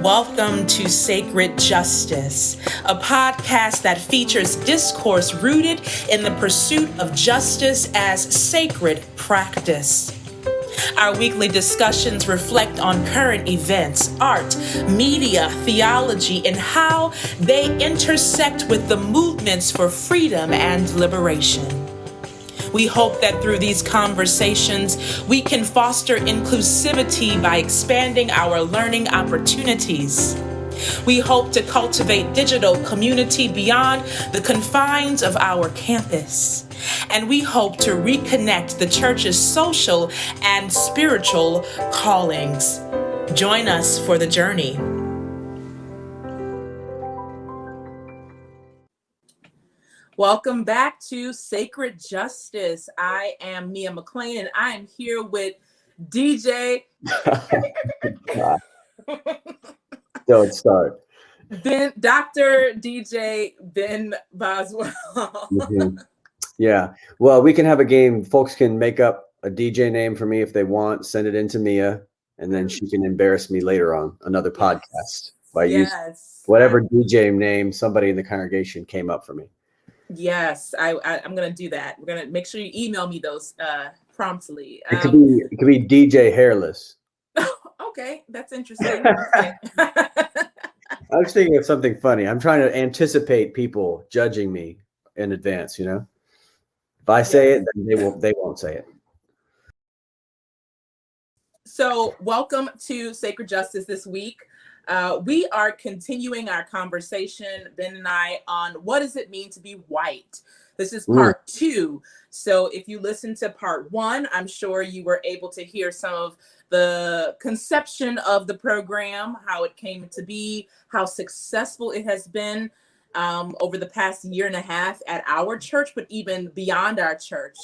Welcome to Sacred Justice, a podcast that features discourse rooted in the pursuit of justice as sacred practice. Our weekly discussions reflect on current events, art, media, theology, and how they intersect with the movements for freedom and liberation. We hope that through these conversations, we can foster inclusivity by expanding our learning opportunities. We hope to cultivate digital community beyond the confines of our campus. And we hope to reconnect the church's social and spiritual callings. Join us for the journey. Welcome back to Sacred Justice. I am Mia McLean, and I am here with DJ. Don't start. Dr. DJ Ben Boswell. Mm-hmm. Yeah. Well, we can have a game. Folks can make up a DJ name for me if they want, send it in to Mia, and then she can embarrass me later on another podcast by using whatever DJ name somebody in the congregation came up for me. Yes, I'm going to do that. We're going to make sure you email me those promptly. It could be DJ Hairless. Okay, that's interesting. I was thinking of something funny. I'm trying to anticipate people judging me in advance, you know? If I say it, then they won't say it. So, welcome to Sacred Justice this week. We are continuing our conversation, Ben and I, on what does it mean to be white? This is part 2. So if you listen to part 1, I'm sure you were able to hear some of the conception of the program, how it came to be, how successful it has been over the past year and a half at our church, but even beyond our church,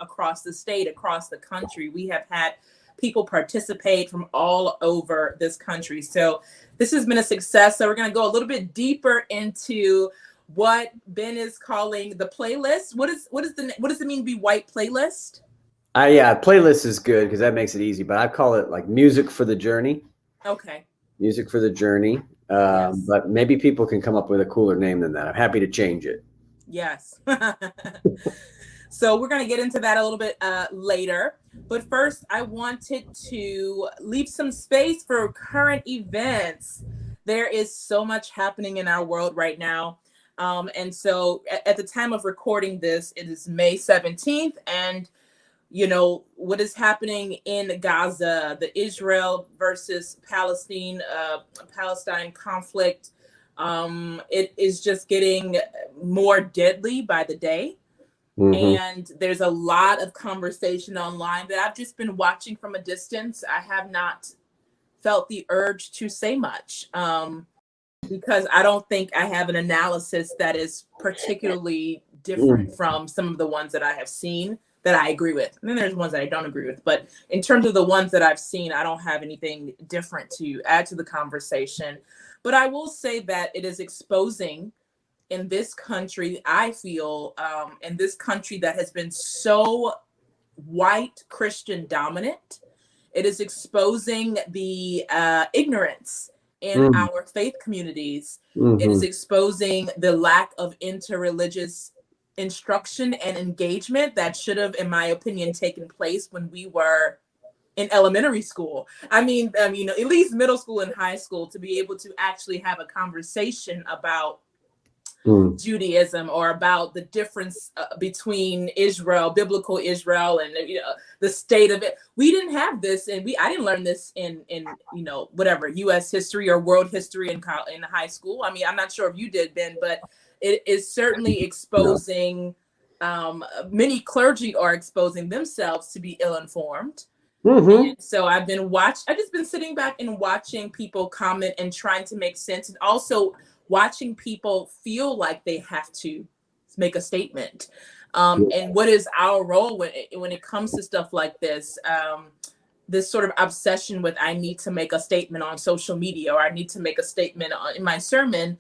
across the state, across the country. We have had people participate from all over this country. So this has been a success. So we're going to go a little bit deeper into what Ben is calling the playlist. What does it mean to be white playlist? Yeah, playlist is good because that makes it easy, but I call it like music for the journey. Okay. Music for the journey. Yes. But maybe people can come up with a cooler name than that. I'm happy to change it. Yes. So we're going to get into that a little bit later. But first, I wanted to leave some space for current events. There is so much happening in our world right now. And so at the time of recording this, it is May 17th. And, you know, what is happening in Gaza, the Israel versus Palestine conflict, it is just getting more deadly by the day. Mm-hmm. And there's a lot of conversation online that I've just been watching from a distance. I have not felt the urge to say much because I don't think I have an analysis that is particularly different from some of the ones that I have seen that I agree with. And then there's ones that I don't agree with. But in terms of the ones that I've seen, I don't have anything different to add to the conversation. But I will say that it is exposing in this country, I feel, in this country that has been so white Christian dominant, it is exposing the ignorance in our faith communities. Mm-hmm. It is exposing the lack of interreligious instruction and engagement that should have, in my opinion, taken place when we were in elementary school. I mean, at least middle school and high school, to be able to actually have a conversation about Judaism or about the difference between Israel, biblical Israel, and the state of it. We didn't have this, and I didn't learn this in whatever U.S. history or world history in high school. I mean, I'm not sure if you did, Ben, but it is certainly exposing. Many clergy are exposing themselves to be ill-informed. Mm-hmm. And so I've just been sitting back and watching people comment and trying to make sense, and also watching people feel like they have to make a statement. And what is our role when it comes to stuff like this? This sort of obsession with I need to make a statement on social media, or I need to make a statement in my sermon,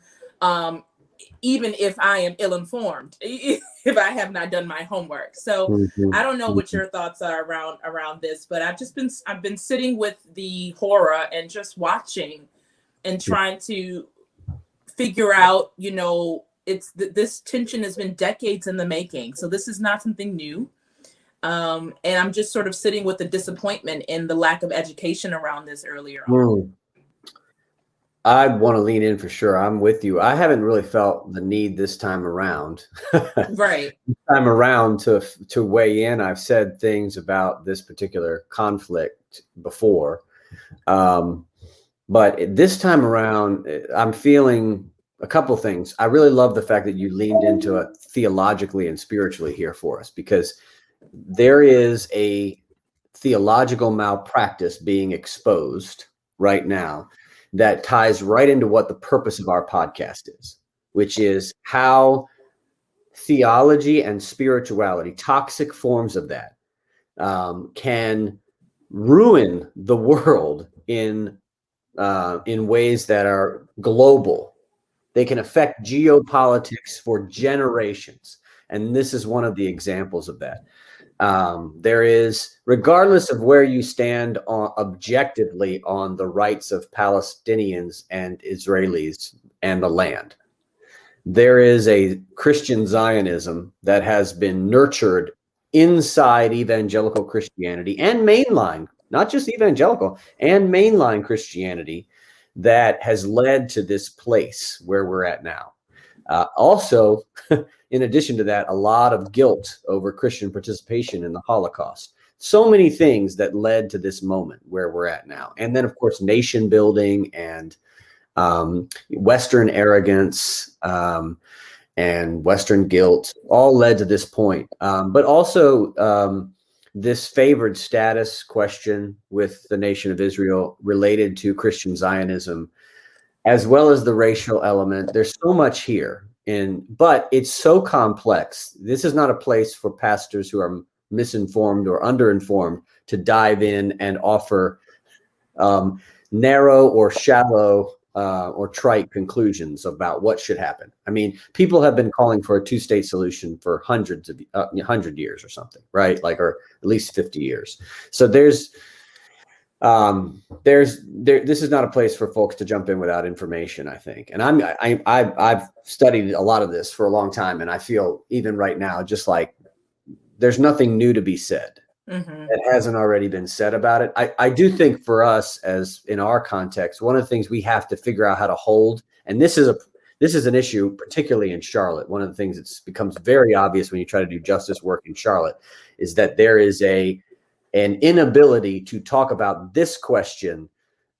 even if I am ill-informed, if I have not done my homework. So I don't know what your thoughts are around this, but I've been sitting with the horror and just watching and trying to figure out, you know, this tension has been decades in the making. So this is not something new. And I'm just sort of sitting with the disappointment in the lack of education around this earlier on. I want to lean in for sure. I'm with you. I haven't really felt the need this time around. Right. This time around to weigh in. I've said things about this particular conflict before. But this time around, I'm feeling a couple things. I really love the fact that you leaned into it theologically and spiritually here for us, because there is a theological malpractice being exposed right now that ties right into what the purpose of our podcast is, which is how theology and spirituality, toxic forms of that, can ruin the world in ways that are global. They can affect geopolitics for generations. And this is one of the examples of that. There is, regardless of where you stand objectively on the rights of Palestinians and Israelis and the land, there is a Christian Zionism that has been nurtured inside evangelical Christianity and mainline, not just evangelical, and mainline Christianity, that has led to this place where we're at now. Also, in addition to that, a lot of guilt over Christian participation in the Holocaust. So many things that led to this moment where we're at now. And then, of course, nation building and Western arrogance and Western guilt all led to this point. But also this favored status question with the nation of Israel related to Christian Zionism, as well as the racial element. There's so much here, but it's so complex. This is not a place for pastors who are misinformed or underinformed to dive in and offer narrow or shallow or trite conclusions about what should happen. I mean, people have been calling for a two-state solution for 100 years or something, right? Like, or at least 50 years. So this is not a place for folks to jump in without information, I think. And I've studied a lot of this for a long time, and I feel even right now, just like there's nothing new to be said that hasn't already been said about it. I do think for us, as in our context, one of the things we have to figure out how to hold, and this is an issue, particularly in Charlotte. One of the things that becomes very obvious when you try to do justice work in Charlotte is that there is an inability to talk about this question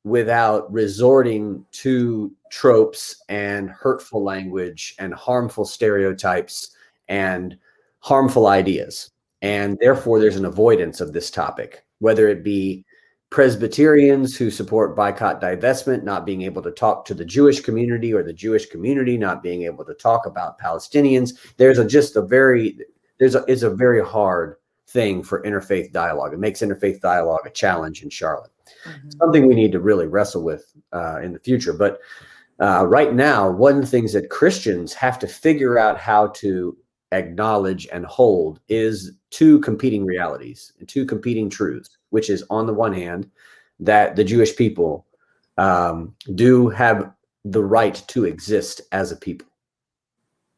without resorting to tropes and hurtful language and harmful stereotypes and harmful ideas. And therefore, there's an avoidance of this topic, whether it be Presbyterians who support boycott divestment not being able to talk to the Jewish community, or the Jewish community not being able to talk about Palestinians. It's a very hard thing for interfaith dialogue. It makes interfaith dialogue a challenge in Charlotte. Something we need to really wrestle with in the future. But right now, one of the things that Christians have to figure out how to acknowledge and hold is two competing realities and two competing truths, which is, on the one hand, that the Jewish people do have the right to exist as a people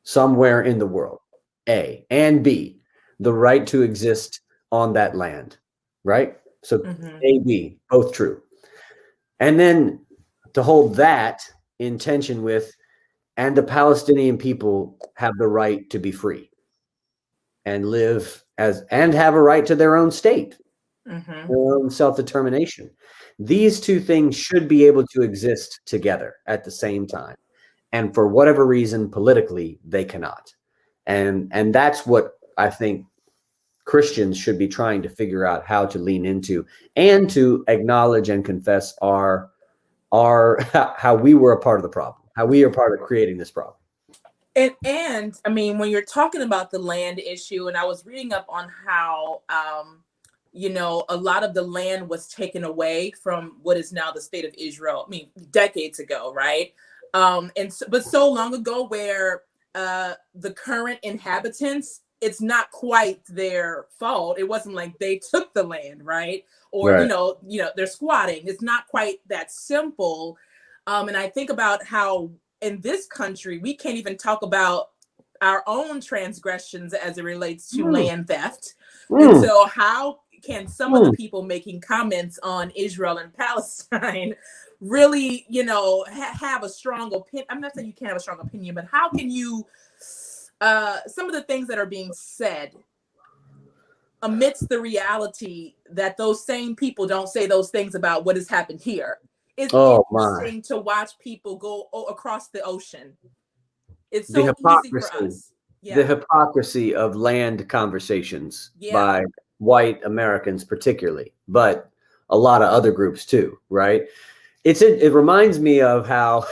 somewhere in the world, A, and B, the right to exist on that land, right? So A, B, both true. And then to hold that in tension with, and the Palestinian people have the right to be free and live and have a right to their own state, their own self-determination. These two things should be able to exist together at the same time. And for whatever reason, politically, they cannot. And that's what I think Christians should be trying to figure out how to lean into, and to acknowledge and confess our how we were a part of the problem, how we are part of creating this problem. And I mean, when you're talking about the land issue, and I was reading up on how, a lot of the land was taken away from what is now the state of Israel. I mean, decades ago, right? But so long ago, where the current inhabitants, it's not quite their fault. It wasn't like they took the land, right? Or, right. They're squatting. It's not quite that simple. And I think about how in this country, we can't even talk about our own transgressions as it relates to land theft. And so how can some of the people making comments on Israel and Palestine really, you know, have a strong opinion? I'm not saying you can't have a strong opinion, but how can you, some of the things that are being said amidst the reality that those same people don't say those things about what has happened here? It's interesting to watch people go across the ocean. It's so easy for us. The hypocrisy of land conversations by white Americans particularly, but a lot of other groups too, right? It reminds me of how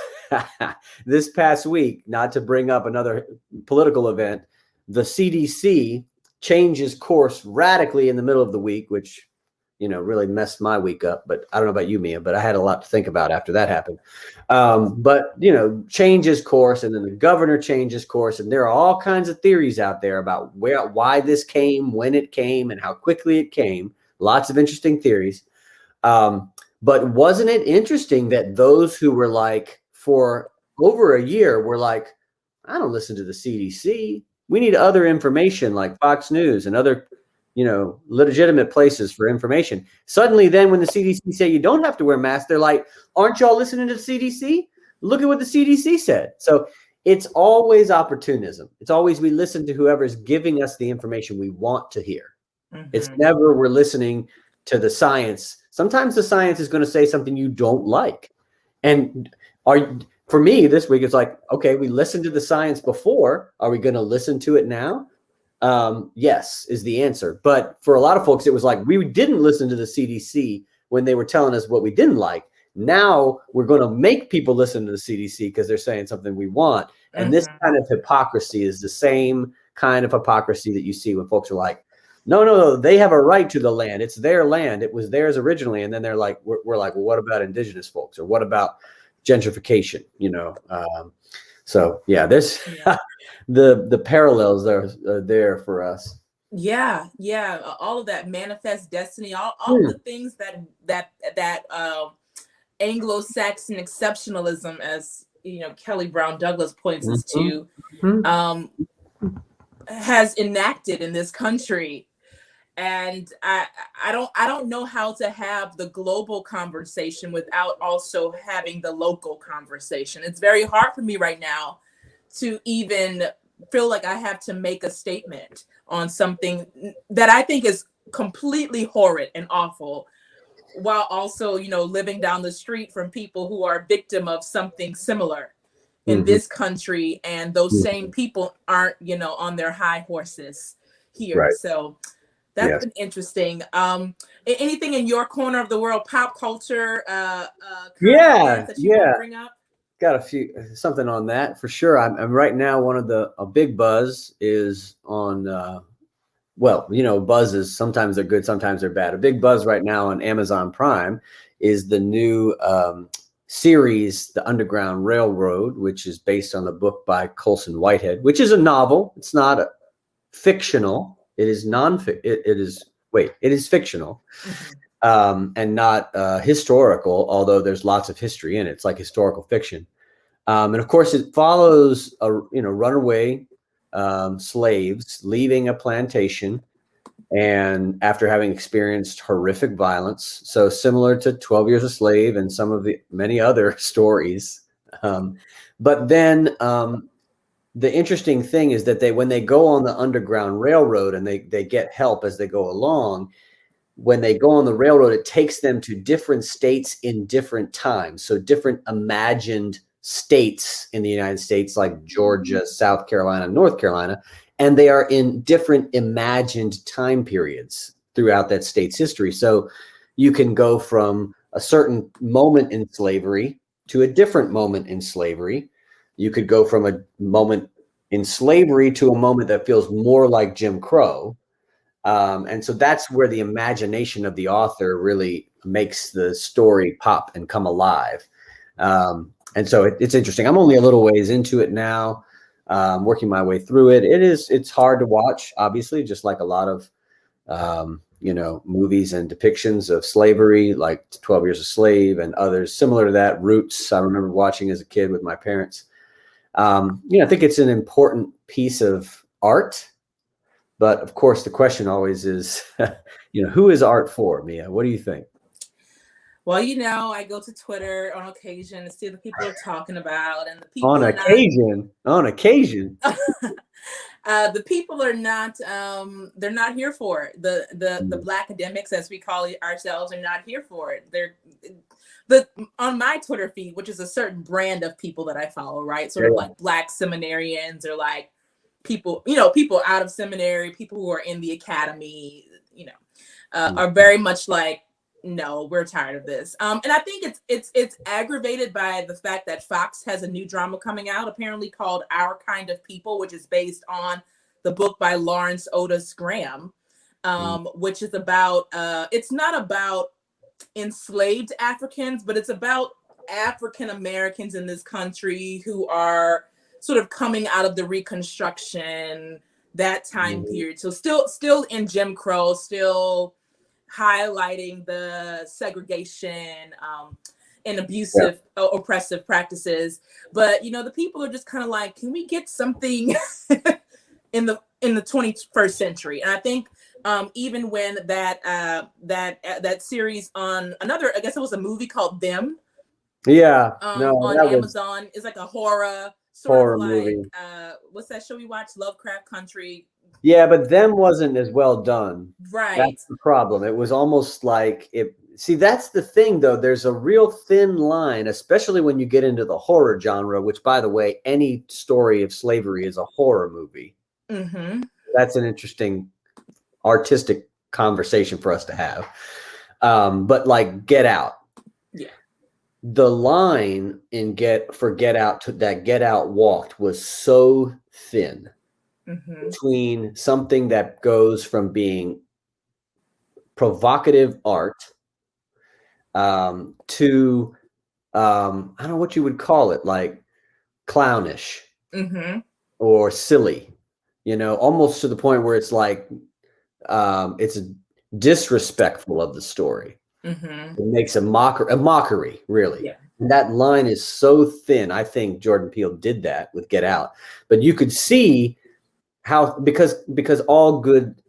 this past week, not to bring up another political event, the CDC changes course radically in the middle of the week, which, you know, really messed my week up. But I don't know about you, Mia, but I had a lot to think about after that happened. But, you know, changes course, and then the governor changes course. And there are all kinds of theories out there about why this came, when it came, and how quickly it came. Lots of interesting theories. But wasn't it interesting that those who were like, for over a year, were like, I don't listen to the CDC. We need other information like Fox News and other, you know, legitimate places for information. Suddenly then when the CDC say you don't have to wear masks, they're like, aren't y'all listening to the CDC? Look at what the CDC said. So it's always opportunism. It's always we listen to whoever's giving us the information we want to hear. It's never we're listening to the science. Sometimes the science is going to say something you don't like. And for me this week, it's like, okay, we listened to the science before. Are we going to listen to it now? Yes, is the answer. But for a lot of folks, it was like, we didn't listen to the CDC when they were telling us what we didn't like. Now we're going to make people listen to the CDC because they're saying something we want. And this kind of hypocrisy is the same kind of hypocrisy that you see when folks are like, no, they have a right to the land. It's their land. It was theirs originally. And then they're like, we're like, well, what about indigenous folks? Or what about gentrification? You know? So yeah, there's the parallels are there for us. Yeah. All of that manifest destiny, all of the things that Anglo-Saxon exceptionalism, as you know, Kelly Brown Douglas points us to, has enacted in this country. And I don't know how to have the global conversation without also having the local conversation. It's very hard for me right now to even feel like I have to make a statement on something that I think is completely horrid and awful, while also, you know, living down the street from people who are victim of something similar in this country, and those same people aren't, you know, on their high horses here. Right. So that's been interesting. Anything in your corner of the world, pop culture? That you want to bring up? Got something on that for sure. I'm right now. One of a big buzz is on. Well, you know, buzzes sometimes they're good, sometimes they're bad. A big buzz right now on Amazon Prime is the new series, The Underground Railroad, which is based on the book by Colson Whitehead, which is a novel. It's not fictional. It is it is fictional, and not historical, although there's lots of history in it. It's like historical fiction. And of course it follows runaway slaves leaving a plantation, and after having experienced horrific violence, so similar to 12 Years a Slave and some of the many other stories. But then the interesting thing is that when they go on the Underground Railroad and they get help as they go along, when they go on the railroad, it takes them to different states in different times. So different imagined states in the United States, like Georgia, South Carolina, North Carolina, and they are in different imagined time periods throughout that state's history. So you can go from a certain moment in slavery to a different moment in slavery. You could go from a moment in slavery to a moment that feels more like Jim Crow. And so that's where the imagination of the author really makes the story pop and come alive. And so it's interesting. I'm only a little ways into it now, working my way through it. It's hard to watch, obviously, just like a lot of, movies and depictions of slavery, like 12 Years a Slave and others similar to that. Roots, I remember watching as a kid with my parents. I think it's an important piece of art. But of course, the question always is, who is art for, Mia? What do you think? Well, I go to Twitter on occasion to see what people are talking about, and the people on occasion. The people are not. They're not here for it. The Black academics, as we call ourselves, are not here for it. On my Twitter feed, which is a certain brand of people that I follow, right? Sort of like Black seminarians, or like people out of seminary, people who are in the academy, are very much like, no, we're tired of this. And I think it's aggravated by the fact that Fox has a new drama coming out, apparently called Our Kind of People, which is based on the book by Lawrence Otis Graham, which is about, it's not about enslaved Africans, but it's about African Americans in this country who are sort of coming out of the Reconstruction, that time period. So still in Jim Crow, still highlighting the segregation and abusive, oppressive practices. But the people are just kind of like, can we get something in the 21st century? And I think even when that series on another, I guess it was a movie called Them. On Amazon, is like a horror movie. What's that show we watched? Lovecraft Country. Yeah, but Them wasn't as well done. Right. That's the problem. It was almost like it. See, that's the thing, though. There's a real thin line, especially when you get into the horror genre, which, by the way, any story of slavery is a horror movie. Mm-hmm. That's an interesting artistic conversation for us to have. But like Get Out. Yeah. The line in Get Out that Get Out walked was so thin. Mm-hmm. Between something that goes from being provocative art to I don't know what you would call it, like clownish or silly, almost to the point where it's like it's disrespectful of the story. It makes a mockery, really. Yeah. And that line is so thin. I think Jordan Peele did that with Get Out, but you could see how, because all good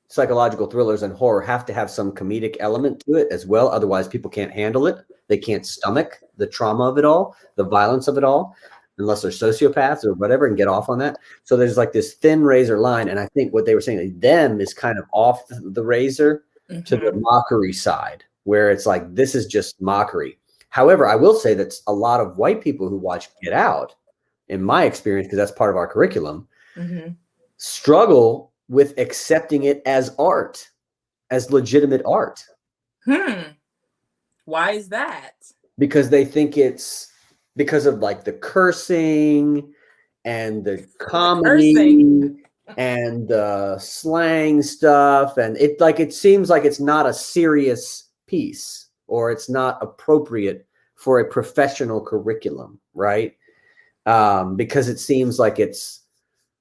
psychological thrillers and horror have to have some comedic element to it as well. Otherwise, people can't handle it. They can't stomach the trauma of it all, the violence of it all, unless they're sociopaths or whatever, and get off on that. So there's like this thin razor line. And I think what they were saying, like, Them is kind of off the razor to the mockery side, where it's like, this is just mockery. However, I will say that a lot of white people who watch Get Out, in my experience, because that's part of our curriculum, struggle with accepting it as art, as legitimate art. Why is that? Because they think it's because of like the cursing and the comedy and the slang stuff, and it seems like it's not a serious piece, or it's not appropriate for a professional curriculum, right? Because it seems like it's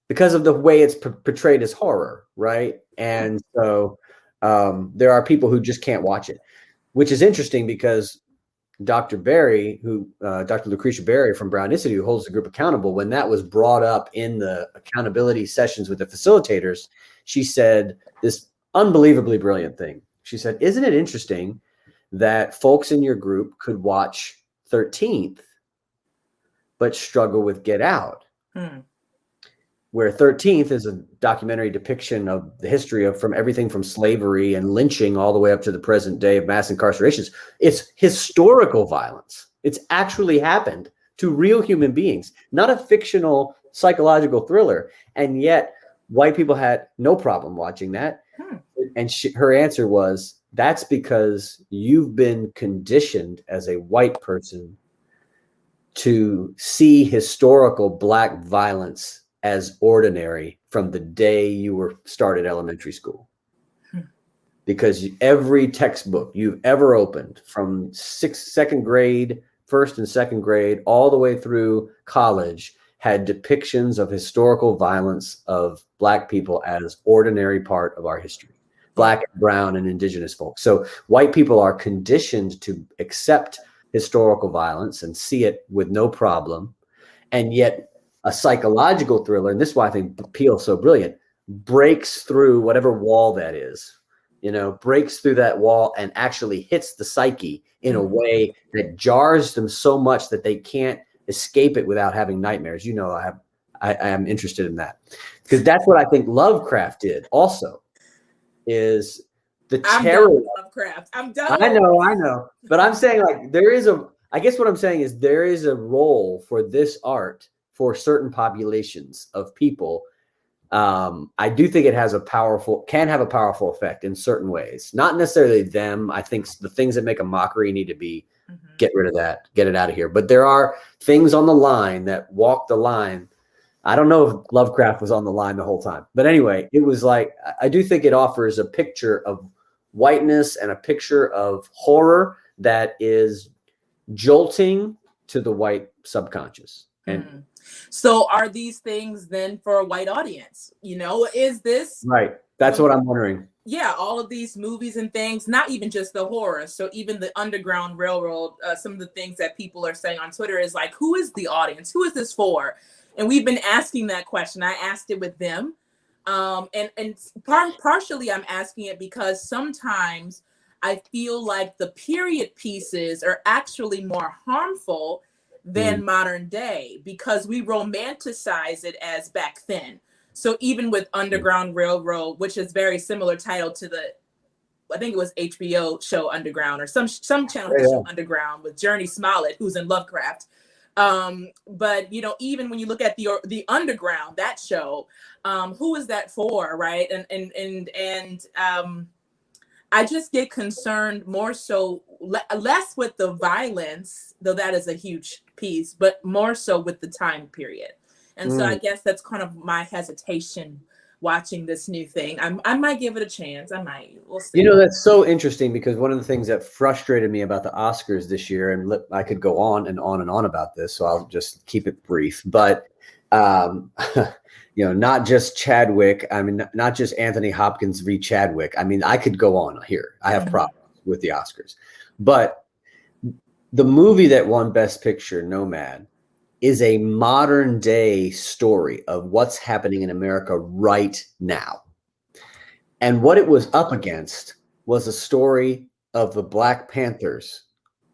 because of the way it's portrayed as horror, right? And so there are people who just can't watch it, which is interesting because Dr. Lucretia Berry from Brown Institute, who holds the group accountable, when that was brought up in the accountability sessions with the facilitators, she said this unbelievably brilliant thing. She said, isn't it interesting that folks in your group could watch 13th, but struggle with Get Out? Where 13th is a documentary depiction of the history of from everything from slavery and lynching all the way up to the present day of mass incarcerations. It's historical violence. It's actually happened to real human beings, not a fictional psychological thriller. And yet white people had no problem watching that. And her answer was, that's because you've been conditioned as a white person to see historical Black violence as ordinary from the day you were started elementary school. Because every textbook you've ever opened from second grade, first and second grade, all the way through college had depictions of historical violence of Black people as ordinary part of our history. Black, brown, and indigenous folks. So white people are conditioned to accept historical violence and see it with no problem. And yet a psychological thriller, and this is why I think Peele's so brilliant, breaks through whatever wall that is, breaks through that wall and actually hits the psyche in a way that jars them so much that they can't escape it without having nightmares. I am interested in that because that's what I think Lovecraft did also, is the terror. I'm done with Lovecraft. I'm done. I know. But I'm saying, like, I guess what I'm saying is there is a role for this art for certain populations of people. I do think it can have a powerful effect in certain ways. Not necessarily them. I think the things that make a mockery need to be, get rid of that, get it out of here. But there are things on the line that walk the line. I don't know if Lovecraft was on the line the whole time. But anyway, it was like, I do think it offers a picture of whiteness and a picture of horror that is jolting to the white subconscious. And so are these things then for a white audience? Is this right? That's what I'm wondering. Yeah, all of these movies and things, not even just the horror. So even the Underground Railroad, some of the things that people are saying on Twitter is like, who is the audience? Who is this for? And we've been asking that question. I asked it with them. Partially I'm asking it because sometimes I feel like the period pieces are actually more harmful than modern day because we romanticize it as back then. So even with Underground Railroad, which is very similar title to I think it was HBO show Underground or some channel show Underground with Journey Smollett, who's in Lovecraft. But even when you look at the Underground, that show, who is that for, right? And I just get concerned more so less with the violence, though that is a huge piece, but more so with the time period. And so I guess that's kind of my hesitation watching this new thing. I might give it a chance. We'll see. That's so interesting because one of the things that frustrated me about the Oscars this year, and I could go on and on and on about this, so I'll just keep it brief. But, not just Chadwick. I mean, not just Anthony Hopkins v. Chadwick. I mean, I could go on here. I have problems with the Oscars. But the movie that won Best Picture, Nomad, is a modern day story of what's happening in America right now. And what it was up against was a story of the Black Panthers,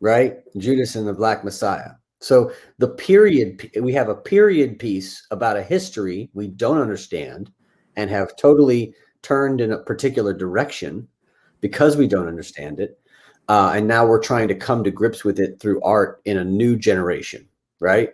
right? Judas and the Black Messiah. So we have a period piece about a history we don't understand and have totally turned in a particular direction because we don't understand it. And now we're trying to come to grips with it through art in a new generation, right?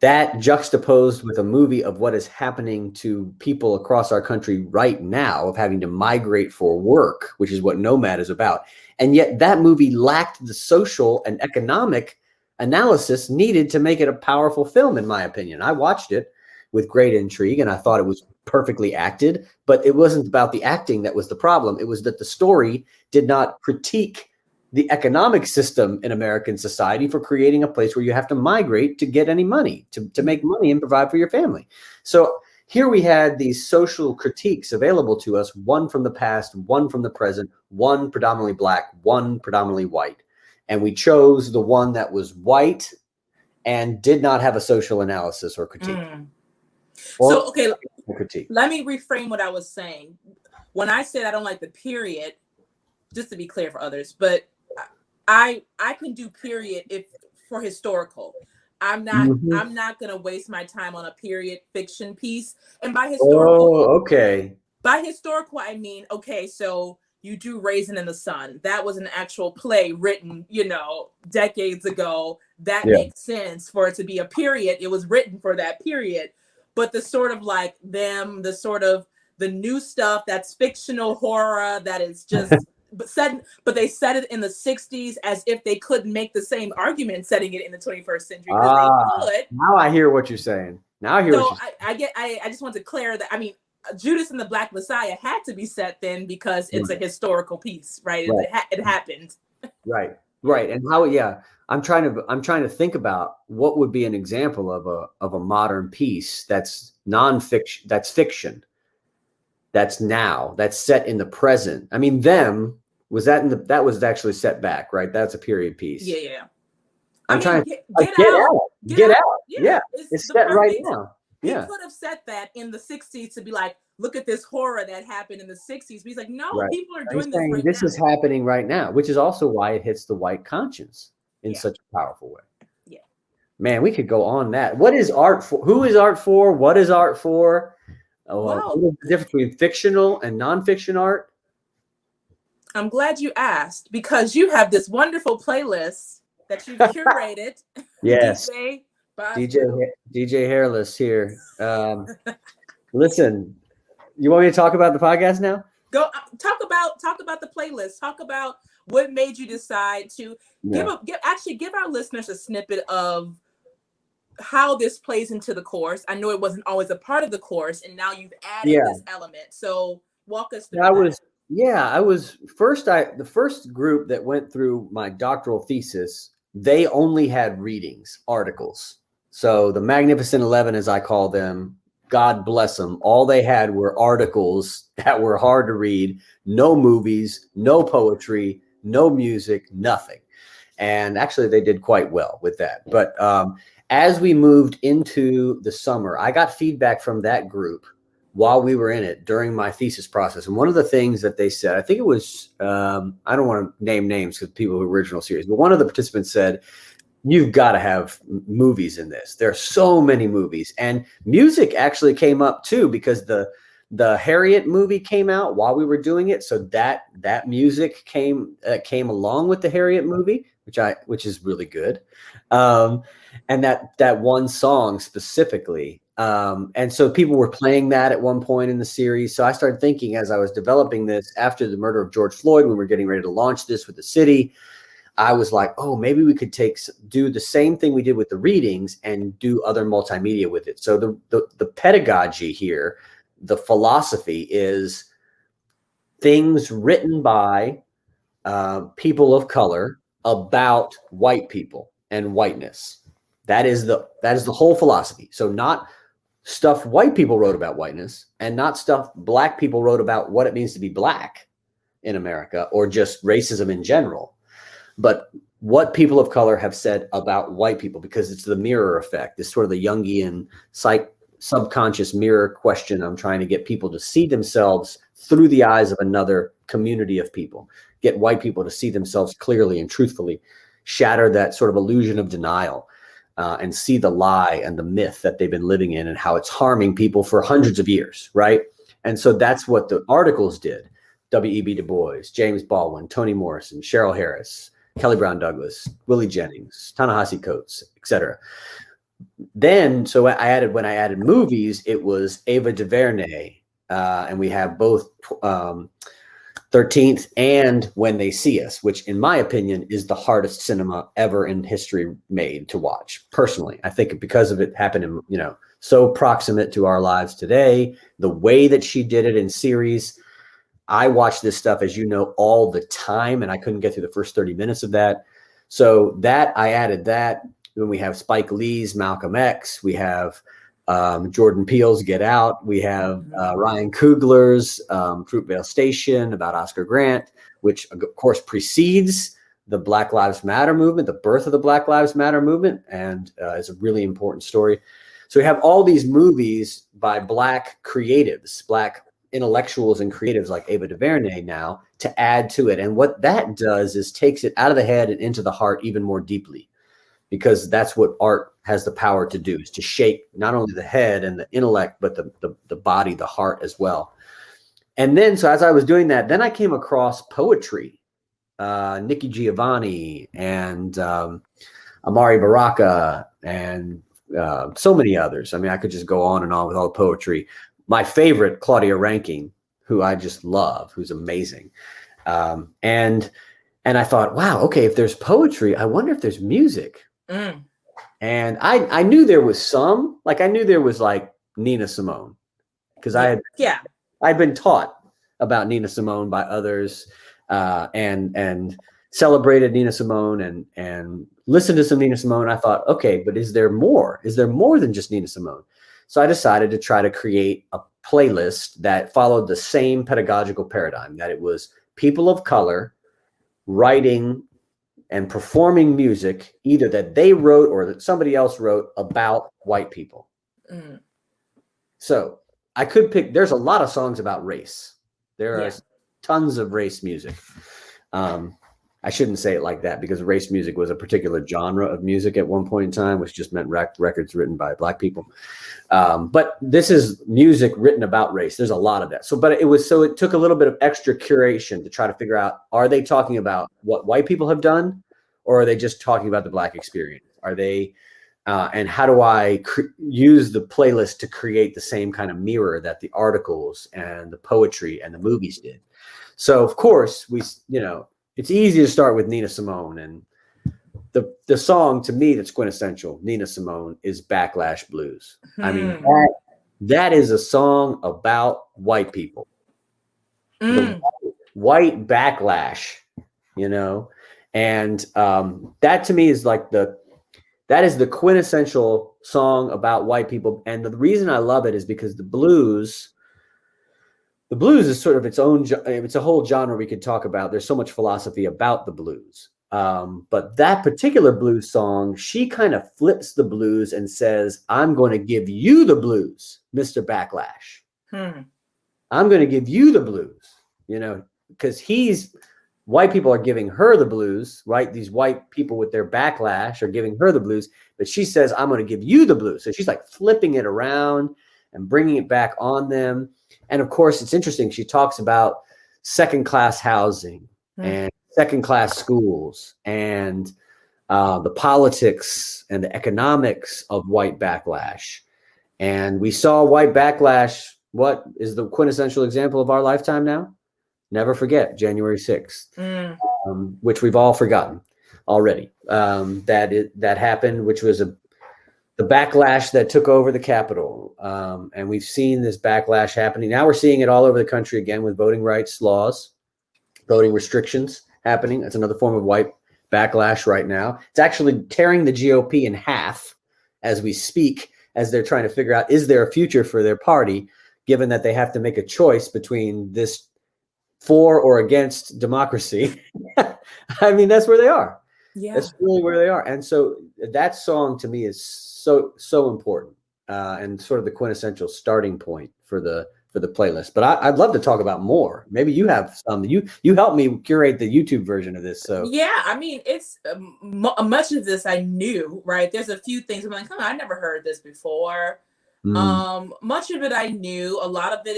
That juxtaposed with a movie of what is happening to people across our country right now of having to migrate for work, which is what Nomad is about. And yet that movie lacked the social and economic analysis needed to make it a powerful film, in my opinion. I watched it with great intrigue and I thought it was perfectly acted, but it wasn't about the acting that was the problem. It was that the story did not critique the economic system in American society for creating a place where you have to migrate to get any money, to make money and provide for your family. So here we had these social critiques available to us, one from the past, one from the present, one predominantly Black, one predominantly white. And we chose the one that was white and did not have a social analysis or critique. Critique. Let me reframe what I was saying. When I said I don't like the period, just to be clear for others, but I can do period if for historical. I'm not gonna waste my time on a period fiction piece. And by historical, by historical, I mean, so you do Raisin in the Sun. That was an actual play written, decades ago. That makes sense for it to be a period. It was written for that period. But the sort of like the new stuff that's fictional horror that is just but they said it in the 60s as if they couldn't make the same argument setting it in the 21st century. They could. Now I hear what you're saying. I just want to clear that. I mean, Judas and the Black Messiah had to be set then because it's a historical piece, right? It happened. Right. And how? Yeah, I'm trying to think about what would be an example of a modern piece that's nonfiction, that's fiction, that's now, that's set in the present. I mean, them, that was actually set back, right? That's a period piece. Yeah. I'm trying to Get out. Get out. Yeah. It's set right now. He could have said that in the 60s to be like, look at this horror that happened in the 60s. But he's like, no, people are doing this right now. This is happening right now, which is also why it hits the white conscience in such a powerful way. Yeah. Man, we could go on that. What is art for? Who is art for? What is art for? What is the difference between fictional and nonfiction art? I'm glad you asked, because you have this wonderful playlist that you've curated. Yes. DJ Hairless here. Listen, you want me to talk about the podcast now? Go talk about the playlist. Talk about what made you decide to give our listeners a snippet of how this plays into the course. I know it wasn't always a part of the course, and now you've added this element. So walk us through that. The first group that went through my doctoral thesis, they only had readings, articles. So the Magnificent 11, as I call them, God bless them, all they had were articles that were hard to read, no movies, no poetry, no music, nothing. And actually they did quite well with that. But as we moved into the summer, I got feedback from that group while we were in it during my thesis process. And one of the things that they said, I think it was, I don't want to name names because people who were original series, but one of the participants said, you've got to have movies in this. There are so many movies, and music actually came up too, because the Harriet movie came out while we were doing it. So that music came along with the Harriet movie, which is really good. And that one song specifically. And so people were playing that at one point in the series. So I started thinking, as I was developing this after the murder of George Floyd, when we were getting ready to launch this with the city, I was like, oh, maybe we could do the same thing we did with the readings and do other multimedia with it. So the pedagogy here, the philosophy is things written by people of color about white people and whiteness. That is the whole philosophy. So not stuff white people wrote about whiteness, and not stuff black people wrote about what it means to be black in America, or just racism in general, but what people of color have said about white people, because it's the mirror effect. It's sort of the Jungian subconscious mirror question. I'm trying to get people to see themselves through the eyes of another community of people, get white people to see themselves clearly and truthfully, shatter that sort of illusion of denial, and see the lie and the myth that they've been living in and how it's harming people for hundreds of years, right? And so that's what the articles did. W.E.B. Du Bois, James Baldwin, Toni Morrison, Cheryl Harris, Kelly Brown Douglas, Willie Jennings, Ta-Nehisi Coates, etc. Then, so when I added movies, it was Ava DuVernay, and we have both 13th and When They See Us, which in my opinion is the hardest cinema ever in history made to watch. Personally, I think because of it happening, so proximate to our lives today, the way that she did it in series. I watch this stuff, as you know, all the time, and I couldn't get through the first 30 minutes of that. So that I added that. Then we have Spike Lee's Malcolm X. We have Jordan Peele's Get Out. We have Ryan Coogler's Fruitvale Station about Oscar Grant, which of course precedes the Black Lives Matter movement, the birth of the Black Lives Matter movement, and is a really important story. So we have all these movies by Black creatives, Black intellectuals and creatives like Ava DuVernay now to add to it. And what that does is takes it out of the head and into the heart even more deeply, because that's what art has the power to do, is to shake not only the head and the intellect, but the body, the heart as well. And then, so as I was doing that, then I came across poetry, Nikki Giovanni and Amari Baraka and so many others. I mean, I could just go on and on with all the poetry. My favorite, Claudia Rankine, who I just love, who's amazing. And I thought, wow, okay, if there's poetry, I wonder if there's music. Mm. And I knew there was some, I knew there was Nina Simone, because I'd been taught about Nina Simone by others, and celebrated Nina Simone and listened to some Nina Simone. I thought, okay, but is there more? Is there more than just Nina Simone? So I decided to try to create a playlist that followed the same pedagogical paradigm, that it was people of color writing and performing music, either that they wrote or that somebody else wrote about white people. Mm. So I could pick, there's a lot of songs about race. There are tons of race music. I shouldn't say it like that, because race music was a particular genre of music at one point in time, which just meant records written by Black people. But this is music written about race. There's a lot of that. But it took a little bit of extra curation to try to figure out, are they talking about what white people have done, or are they just talking about the Black experience? Are they, and how do I use the playlist to create the same kind of mirror that the articles and the poetry and the movies did? So of course it's easy to start with Nina Simone, and the song to me that's quintessential, Nina Simone, is Backlash Blues. I mean, that is a song about white people. The white backlash, and that to me is like that is the quintessential song about white people. And the reason I love it is because the blues is sort of its own, it's a whole genre we could talk about. There's so much philosophy about the blues. But that particular blues song, she kind of flips the blues and says, I'm going to give you the blues, Mr. Backlash. I'm going to give you the blues, because white people are giving her the blues, right? These white people with their backlash are giving her the blues, but she says, I'm going to give you the blues. So she's like flipping it around and bringing it back on them. And of course, it's interesting. She talks about second-class housing and second-class schools and the politics and the economics of white backlash. And we saw white backlash. What is the quintessential example of our lifetime now? Never forget January 6th, which we've all forgotten already. That happened, which was the backlash that took over the Capitol. And we've seen this backlash happening. Now we're seeing it all over the country again with voting rights laws, voting restrictions happening. That's another form of white backlash right now. It's actually tearing the GOP in half as we speak, as they're trying to figure out, is there a future for their party, given that they have to make a choice between this for or against democracy. I mean, that's where they are. Yeah. That's really where they are. And so that song to me is so important and sort of the quintessential starting point for the playlist. But I'd love to talk about more. Maybe you have some. You helped me curate the YouTube version of this. So yeah, I mean, it's much of this I knew, right? There's a few things I'm like, I never heard this before. Much of it I knew. A lot of it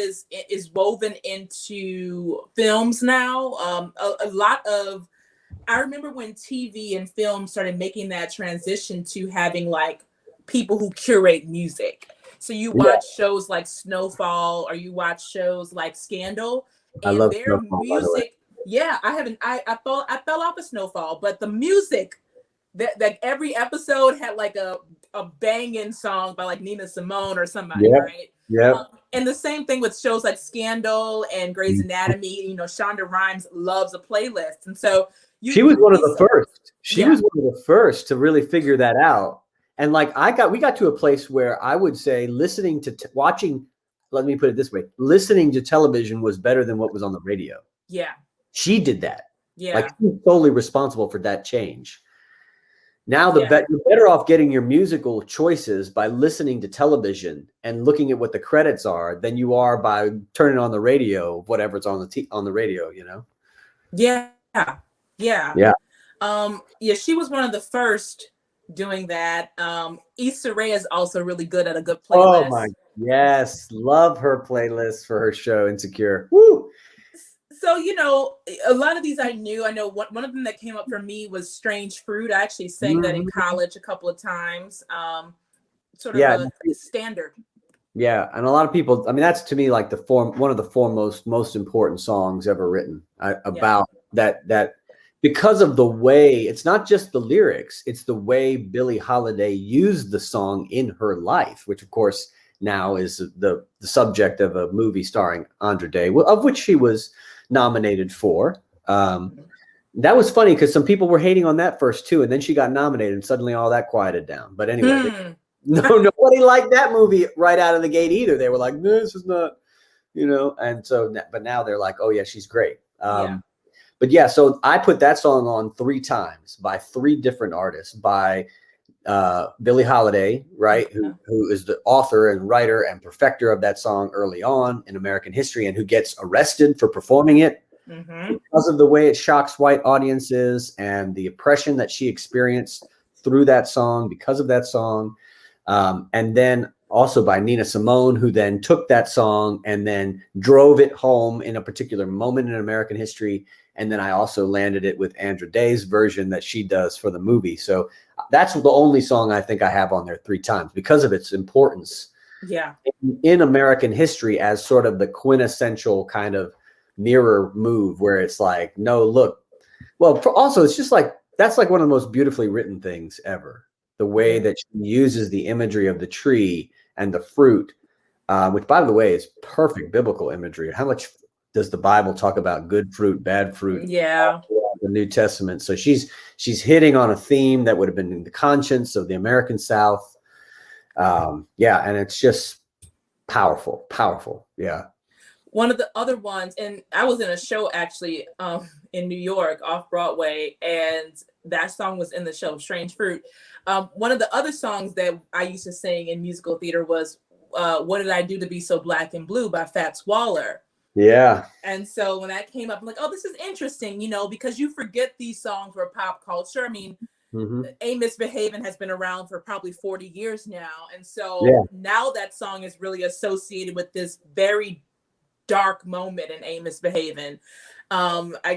is woven into films now. A lot of, I remember when TV and film started making that transition to having like people who curate music. So you watch shows like Snowfall, or you watch shows like Scandal, and I love their Snowfall, music. Yeah, I fell off of Snowfall, but the music that every episode had like a banging song by like Nina Simone or somebody, right? Yeah. And the same thing with shows like Scandal and Grey's Anatomy. Shonda Rhimes loves a playlist, and so she was one of the first. She was one of the first to really figure that out. And like we got to a place where I would say listening to watching. Let me put it this way: listening to television was better than what was on the radio. Yeah, she did that. Yeah, like she's solely responsible for that change. Now you're better off getting your musical choices by listening to television and looking at what the credits are than you are by turning on the radio, whatever's on the radio, Yeah. She was one of the first doing that. Issa Rae is also really good at a good playlist. Oh my, yes, love her playlist for her show Insecure. Woo! So, a lot of these I knew. I know one of them that came up for me was Strange Fruit. I actually sang that in college a couple of times. Sort of a standard. Yeah. And a lot of people, I mean, that's to me like one of the foremost, most important songs ever written about that because of the way, it's not just the lyrics, it's the way Billie Holiday used the song in her life, which of course now is the subject of a movie starring Andra Day, of which she was nominated for. That was funny because some people were hating on that first too, and then she got nominated and suddenly all that quieted down. But anyway, nobody liked that movie right out of the gate either. They were like, no, this is not, and so, but now they're like, oh yeah, she's great. But yeah, so I put that song on 3 times by 3 different artists, by Billie Holiday, right, who is the author and writer and perfecter of that song early on in American history, and who gets arrested for performing it because of the way it shocks white audiences and the oppression that she experienced through that song because of that song. And then also by Nina Simone, who then took that song and then drove it home in a particular moment in American history. And then I also landed it with Andra Day's version that she does for the movie. So that's the only song I think I have on there 3 times because of its importance in American history as sort of the quintessential kind of mirror move where it's like, no, look. Well, also, it's just like, that's like one of the most beautifully written things ever. The way that she uses the imagery of the tree and the fruit, which, by the way, is perfect biblical imagery. How much does the Bible talk about good fruit, bad fruit? Yeah. The New Testament. So she's hitting on a theme that would have been in the conscience of the American South. And it's just powerful. Yeah. One of the other ones, and I was in a show actually in New York off Broadway, and that song was in the show, Strange Fruit. One of the other songs that I used to sing in musical theater was What Did I Do to Be So Black and Blue by Fats Waller. Yeah. And so when that came up, I'm like, oh, this is interesting, because you forget these songs were pop culture. I mean, A Misbehavin' has been around for probably 40 years now. And so now that song is really associated with this very dark moment in A Misbehavin'.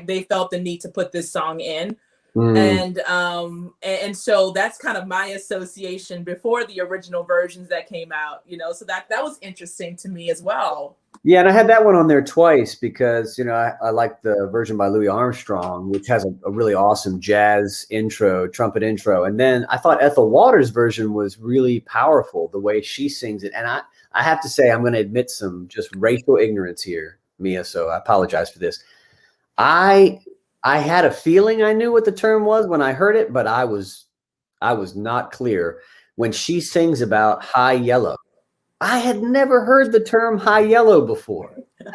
They felt the need to put this song in. And so that's kind of my association before the original versions that came out, so that was interesting to me as well. Yeah, and I had that one on there twice because, I like the version by Louis Armstrong, which has a really awesome jazz intro, trumpet intro. And then I thought Ethel Waters' version was really powerful, the way she sings it. And I have to say, I'm going to admit some just racial ignorance here, Mia, so I apologize for this. I had a feeling I knew what the term was when I heard it, but I was not clear. When she sings about high yellow, I had never heard the term high yellow before. Like,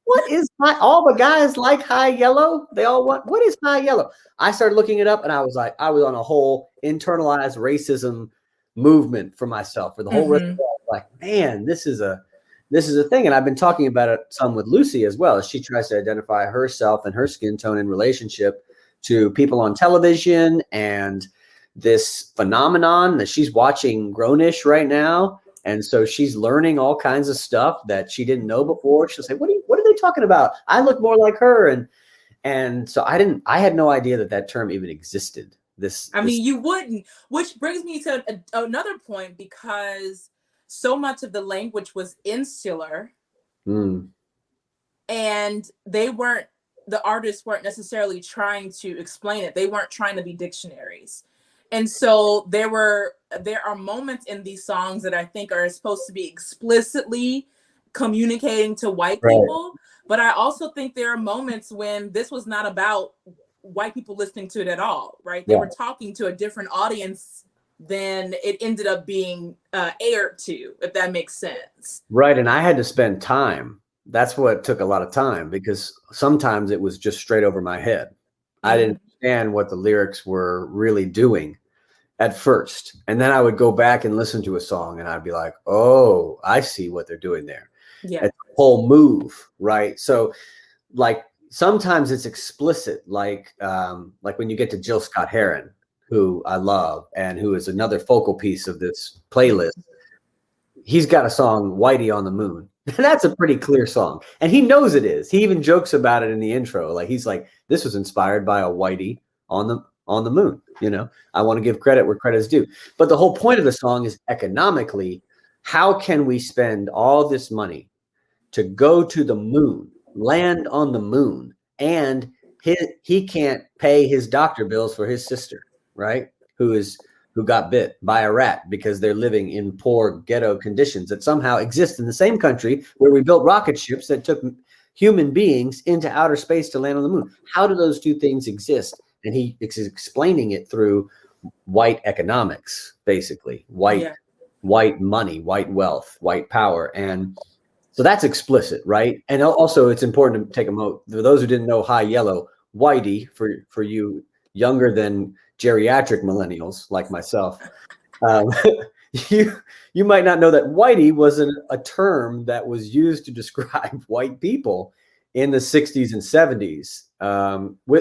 what is high? All the guys like high yellow. They all want, what is high yellow? I started looking it up and I was on a whole internalized racism movement for myself for the whole rest of my life. Like, man, this is a thing. And I've been talking about it some with Lucy as well, as she tries to identify herself and her skin tone in relationship to people on television and this phenomenon that she's watching Grownish right now. And so she's learning all kinds of stuff that she didn't know before. She'll say, what are they talking about? I look more like her. And so I had no idea that term even existed. You wouldn't, which brings me to another point, because so much of the language was insular and the artists weren't necessarily trying to explain it. They weren't trying to be dictionaries. And so there are moments in these songs that I think are supposed to be explicitly communicating to white people. But I also think there are moments when this was not about white people listening to it at all, right? They were talking to a different audience than it ended up being aired to, if that makes sense. Right. And I had to spend time. That's what took a lot of time, because sometimes it was just straight over my head. I didn't understand what the lyrics were really doing at first. And then I would go back and listen to a song and I'd be like, oh, I see what they're doing there. Yeah. It's a whole move, right? So like sometimes it's explicit, like when you get to Jill Scott Heron, who I love and who is another focal piece of this playlist. He's got a song, Whitey on the Moon. That's a pretty clear song. And he knows it is. He even jokes about it in the intro. Like he's like, this was inspired by a Whitey on the moon. I want to give credit where credit is due. But the whole point of the song is economically, how can we spend all this money to go to the moon, land on the moon, and he can't pay his doctor bills for his sister, right? Who got bit by a rat because they're living in poor ghetto conditions that somehow exist in the same country where we built rocket ships that took human beings into outer space to land on the moon. How do those two things exist? And he is explaining it through white economics, basically white money, white wealth, white power. And so that's explicit, right? And also it's important to take a moment for those who didn't know High Yellow. Whitey, for you younger than geriatric millennials like myself, um, you might not know that Whitey was a term that was used to describe white people in the 60s and 70s.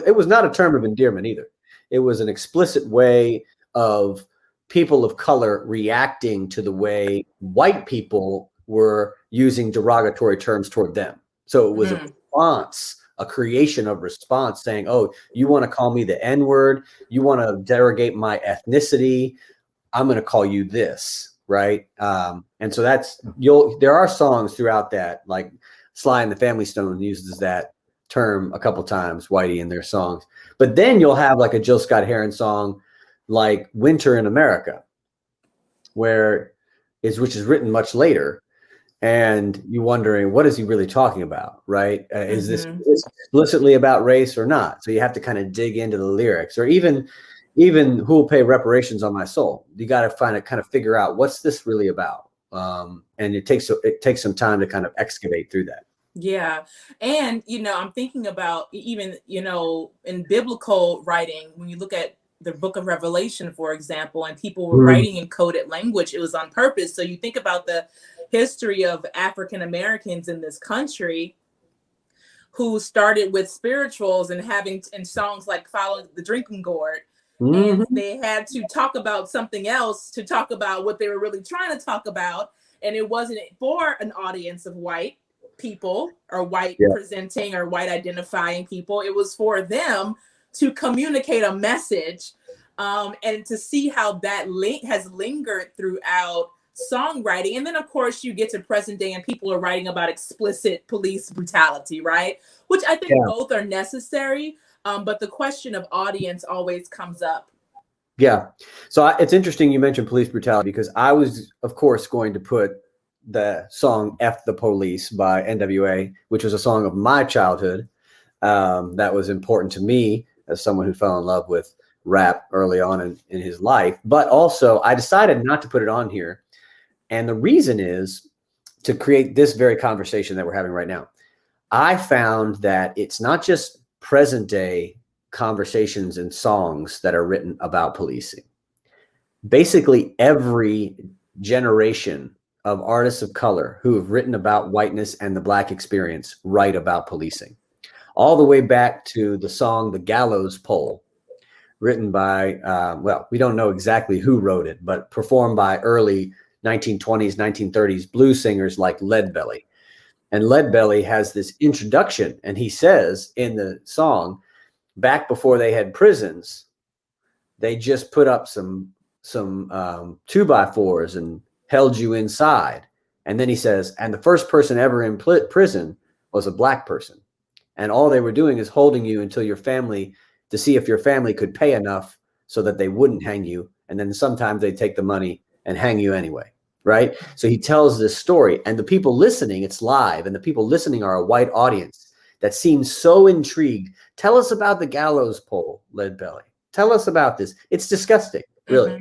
It was not a term of endearment either. It was an explicit way of people of color reacting to the way white people were using derogatory terms toward them. So it was a response, a creation of response saying, oh, you want to call me the N-word? You want to derogate my ethnicity? I'm going to call you this, right? And so there are songs throughout that, like Sly and the Family Stone uses that term a couple times, Whitey, in their songs. But then you'll have like a Jill Scott Heron song like Winter in America, which is written much later. And you're wondering, what is he really talking about, right? Is this explicitly about race or not? So you have to kind of dig into the lyrics, or even who will pay reparations on my soul. You got to figure out what's this really about. And it takes some time to kind of excavate through that. Yeah. And, I'm thinking about even, in biblical writing, when you look at the book of Revelation, for example, and people were writing in coded language, it was on purpose. So you think about the history of African Americans in this country who started with spirituals and having in songs like Follow the Drinking Gourd. And they had to talk about something else to talk about what they were really trying to talk about. And it wasn't for an audience of white people or white presenting or white identifying people. It was for them to communicate a message, and to see how that has lingered throughout songwriting. And then, of course, you get to present day and people are writing about explicit police brutality, right? Which I think both are necessary. But the question of audience always comes up. Yeah. So it's interesting you mentioned police brutality, because I was, of course, going to put the song F the Police by NWA, which was a song of my childhood, that was important to me as someone who fell in love with rap early on in his life. But also I decided not to put it on here. And the reason is to create this very conversation that we're having right now. I found that it's not just present day conversations and songs that are written about policing. Basically, every generation of artists of color who have written about whiteness and the Black experience write about policing. All the way back to the song The Gallows Pole, written by, we don't know exactly who wrote it, but performed by early 1920s, 1930s blues singers like Leadbelly. And Leadbelly has this introduction, and he says in the song, back before they had prisons, they just put up some 2x4s and held you inside. And then he says, and the first person ever in prison was a Black person. And all they were doing is holding you until to see if your family could pay enough so that they wouldn't hang you. And then sometimes they'd take the money and hang you anyway. Right. So he tells this story, and the people listening, it's live, and the people listening are a white audience that seems so intrigued. Tell us about the gallows pole, Leadbelly. Tell us about this. It's disgusting, really.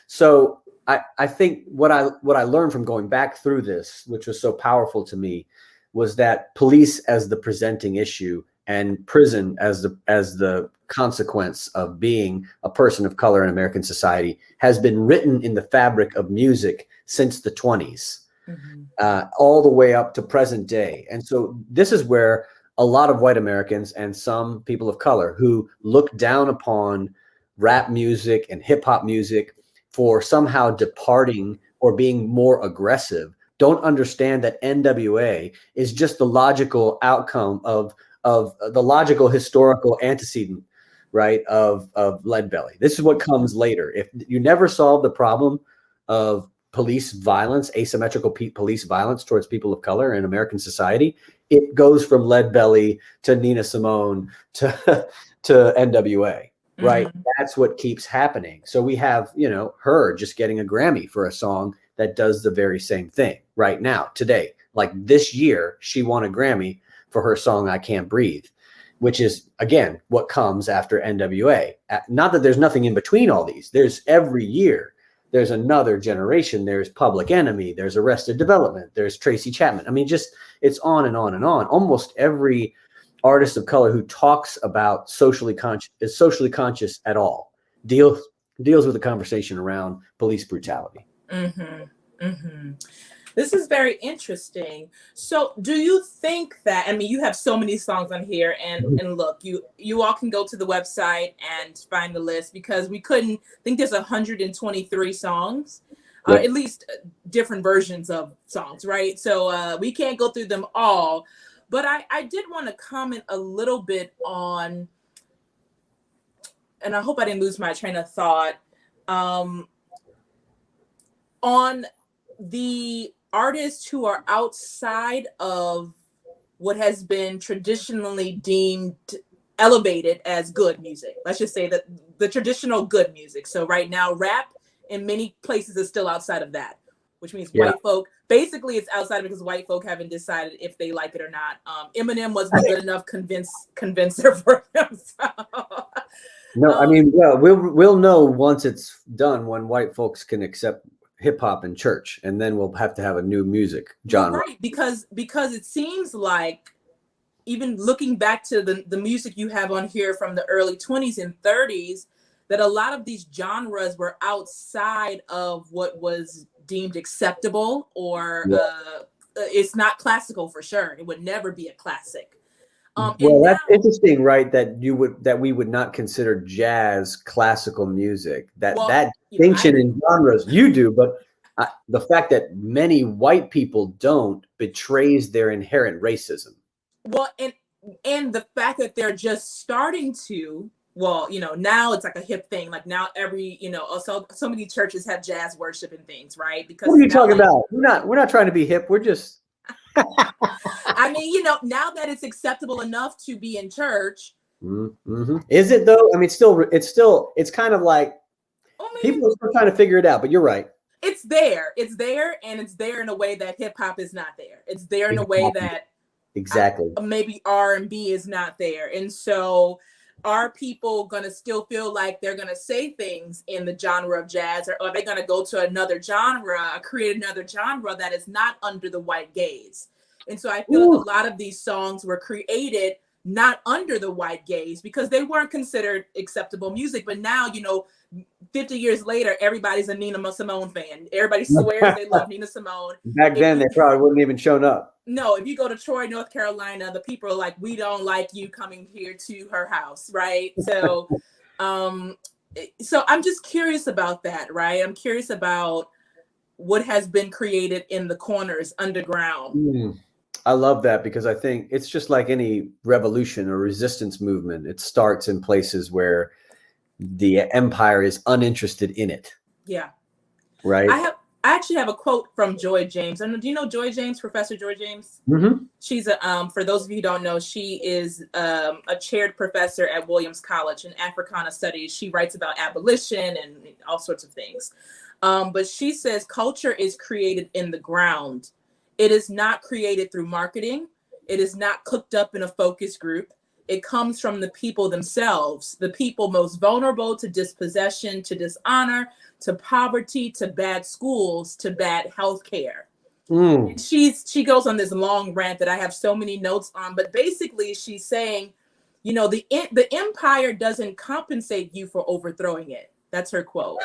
So I think what I learned from going back through this, which was so powerful to me, was that police as the presenting issue and prison as the consequence of being a person of color in American society has been written in the fabric of music since the 20s, all the way up to present day. And so this is where a lot of white Americans and some people of color who look down upon rap music and hip hop music for somehow departing or being more aggressive don't understand that NWA is just the logical outcome of the logical historical antecedent, right, of Leadbelly. This is what comes later. If you never solve the problem of police violence, asymmetrical police violence towards people of color in American society, it goes from Leadbelly to Nina Simone to NWA, right? That's what keeps happening. So we have, her just getting a Grammy for a song that does the very same thing right now, today. Like this year, she won a Grammy for her song I Can't Breathe. which is, again, what comes after NWA. Not that there's nothing in between all these. There's every year, there's another generation. There's Public Enemy. There's Arrested Development. There's Tracy Chapman. I mean, just it's on and on and on. Almost every artist of color who talks about is socially conscious at all, deals with the conversation around police brutality. This is very interesting. So do you think that, I mean, you have so many songs on here, and look, you all can go to the website and find the list, because we couldn't think there's 123 songs, at least different versions of songs, right? So we can't go through them all, but I did want to comment a little bit on, and I hope I didn't lose my train of thought, on the artists who are outside of what has been traditionally deemed elevated as good music. Let's just say that the traditional good music. So right now, rap in many places is still outside of that, which means white folk, basically it's outside because white folk haven't decided if they like it or not. Eminem wasn't good enough convincer for them. So. No, I mean, well, we'll know once it's done, when white folks can accept hip hop in church, and then we'll have to have a new music genre. Right, because it seems like, even looking back to the music you have on here from the early 20s and 30s, that a lot of these genres were outside of what was deemed acceptable, or it's not classical for sure. It would never be a classic. Well, that's interesting, right? That we would not consider jazz classical music. That distinction in genres, you do, but the fact that many white people don't betrays their inherent racism. Well, and the fact that they're just starting to, well, now it's like a hip thing. Like now every, so many churches have jazz worship and things, right? Because what are you talking about? We're not trying to be hip. We're just. I mean, now that it's acceptable enough to be in church. Is it though? I mean, it's kind of like people are still trying to figure it out, but you're right. It's there, and it's there in a way that hip hop is not there. It's there in a way that maybe R&B is not there. And so are people going to still feel like they're going to say things in the genre of jazz, or are they going to go to another genre, create another genre that is not under the white gaze? And so I feel like a lot of these songs were created not under the white gaze because they weren't considered acceptable music. But now, 50 years later, everybody's a Nina Simone fan. Everybody swears they love Nina Simone. Back then, they probably wouldn't even shown up. No, if you go to Troy, North Carolina, the people are like, we don't like you coming here to her house, right? So, so I'm just curious about that, right? I'm curious about what has been created in the corners underground. I love that, because I think it's just like any revolution or resistance movement. It starts in places where the empire is uninterested in it. Yeah. Right. I actually have a quote from Joy James. And do you know Joy James, Professor Joy James? She's for those of you who don't know, she is a chaired professor at Williams College in Africana Studies. She writes about abolition and all sorts of things. But she says culture is created in the ground. It is not created through marketing. It is not cooked up in a focus group. It comes from the people themselves, the people most vulnerable to dispossession, to dishonor, to poverty, to bad schools, to bad healthcare. And she goes on this long rant that I have so many notes on, but basically she's saying, the empire doesn't compensate you for overthrowing it. That's her quote.